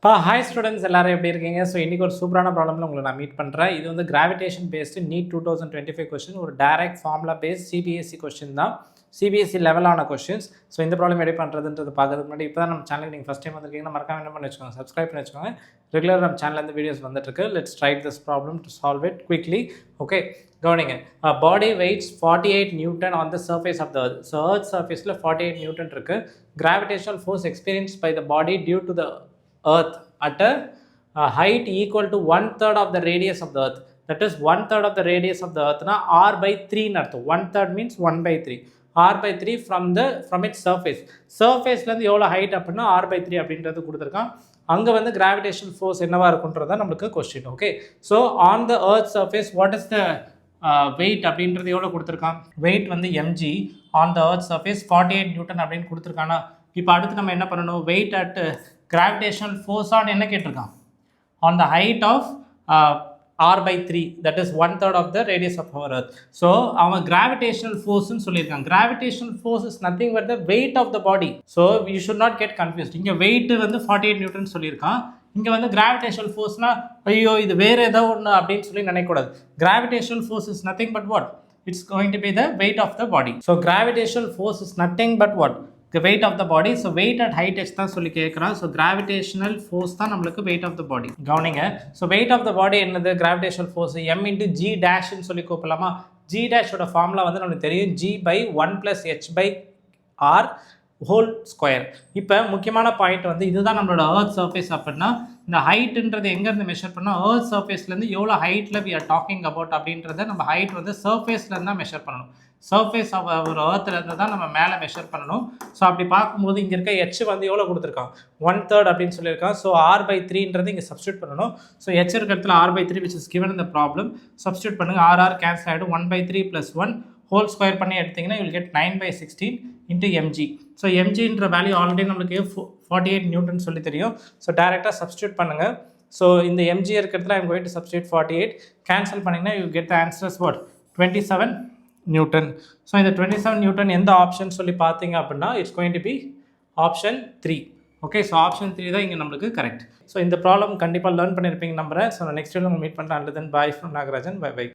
Hi students, எல்லாரும் எப்படி இருக்கீங்க? ஸோ இன்றைக்கி ஒரு சூப்பரான ப்ராப்ளமில் உங்களை நான் மீட் பண்ணுறேன். இது வந்து கிராவிடேஷன் பேஸ்டு நீட் 2025 கொஸ்டின், ஒரு direct formula paste CBSE question தான், சிபிஎஸ்சி லெவலான கொஸ்டின்ஸ். ஸோ இந்த ப்ராப்ளம் எப்படி பண்ணுறதுன்றது பார்க்கறதுக்கு முன்னாடி இப்போ தான் நம்ம சேனலுக்கு நீங்கள் ஃபஸ்ட் டைம் வந்திருக்கீங்கன்னா மறக்காம என்ன பண்ணி வச்சுக்கோங்க, சப்ஸ்கிரைப் பண்ணி வச்சுக்கோங்க. ரெகுலர் நம்ம சேனல்லேருந்து வீடியோஸ் வந்துட்டுருக்கு. Let's try this problem to solve it quickly. Okay, கவனிங்க. Body weights 48 newton on the surface of the earth. So earth சர்ஃபேஸில் 48 நியூட்டன் இருக்குது. Gravitational force experience by the body due to the earth at a height equal to 1/3 of the radius of the earth. That is 1/3 of the radius of the earth na r/3 narthum. 1/3 means 1/3. r/3 from its surface. Surface la எவ்வளோ height அப்படின்னா r/3 அப்படின்றது கொடுத்துருக்கான். அங்கே வந்து gravitational force என்னவா இருக்குன்றதான் நம்மளுக்கு question. Okay, so on the earth surface what is the weight அப்படின்றது எவ்வளோ கொடுத்துருக்கான்? வெயிட் வந்து mg on the earth surface 48 newton அப்படின்னு கொடுத்துருக்கானா. இப்போ அடுத்து நம்ம என்ன பண்ணணும்? Weight at gravitational force on என்ன கேட்டிருக்கான்? On the height of r/3, that is 1/3 of the radius of our earth. So அவன் கிராவிடேஷனல் ஃபோர்ஸ்ன்னு சொல்லியிருக்காங்க. Gravitational force is nothing but the weight of the body. So you should not get confused. இங்கே weight வந்து 48 Newton சொல்லியிருக்கான். இங்கே வந்து gravitational ஃபோர்ஸ்னால் ஐயோ இது வேறு ஏதோ ஒன்று அப்படின்னு சொல்லி நினைக்கக்கூடாது. Gravitational force is nothing but what? It's going to be the weight of the body. So gravitational force is nothing but what? The weight of the body. So weight at height x தான் சொல்லி கேட்குறான். So gravitational force தான் நம்மளுக்கு weight of the body. கவனிங்க. So weight of the body என்னது? Gravitational force m into g dash ன்னு சொல்லி கூப்பிடலாமா? g dash ஓட ஃபார்முலா வந்து நம்மளுக்கு தெரியும், g by 1 plus h by r whole square. இப்போ முக்கியமான பாயிண்ட் வந்து இதுதான் நம்மளோட எர்த் சர்ஃபேஸ். அப்படின்னா இந்த ஹைட்டுன்றது எங்கேருந்து மெஷர் பண்ணால் எர்த் சர்ஃபேஸ்லேருந்து எவ்வளோ ஹைட்டில் வி ஆர் டாக்கிங் அபவுட் அப்படின்றத நம்ம ஹைட் வந்து சர்ஃபேஸ்லேருந்து தான் மெஷர் பண்ணணும். சர்ஃபேஸ் ஒரு எர்த்துலேருந்து தான் நம்ம மேலே மெஷர் பண்ணணும். ஸோ அப்படி பார்க்கும்போது இங்கே இருக்க h வந்து எவ்வளோ கொடுத்துருக்கான்? 1/3 அப்படின்னு சொல்லியிருக்கான். ஸோ r/3ன்றது இங்கே சப்ஸ்டியூட் பண்ணணும். ஸோ h இருக்க இடத்துல r/3 which is given in the problem. Substitute பண்ணுங்கள். r கேன்சல் ஆகிடும். 1/3 + 1 ஹோல் ஸ்கொயர் பண்ணி எடுத்திங்கன்னா you will get 9/16 into mg. So mgன்ற வேல்யூ ஆல்ரெடி நம்மளுக்கு 48 நியூட்டன் சொல்லி தெரியும். ஸோ டேரெக்டாக சப்ஸ்டியூட் பண்ணுங்கள். ஸோ இந்த mg இருக்கிறதுல I'm going to substitute 48. Cancel பண்ணிங்கன்னா you get the answers what? 27 newton. So இந்த 27 நியூட்டன் எந்த ஆப்ஷன் சொல்லி பார்த்தீங்க அப்படின்னா it's going to be option 3. Okay, so option 3 தான் இங்கே நம்மளுக்கு கரெக்ட். ஸோ இந்த ப்ராப்ளம் கண்டிப்பாக லேர்ன் பண்ணியிருப்பீங்க நம்புறேன். ஸோ நெக்ஸ்ட் வீடியோ மீட் பண்ணுறேன். And then bye from Nagarajan. Bye by.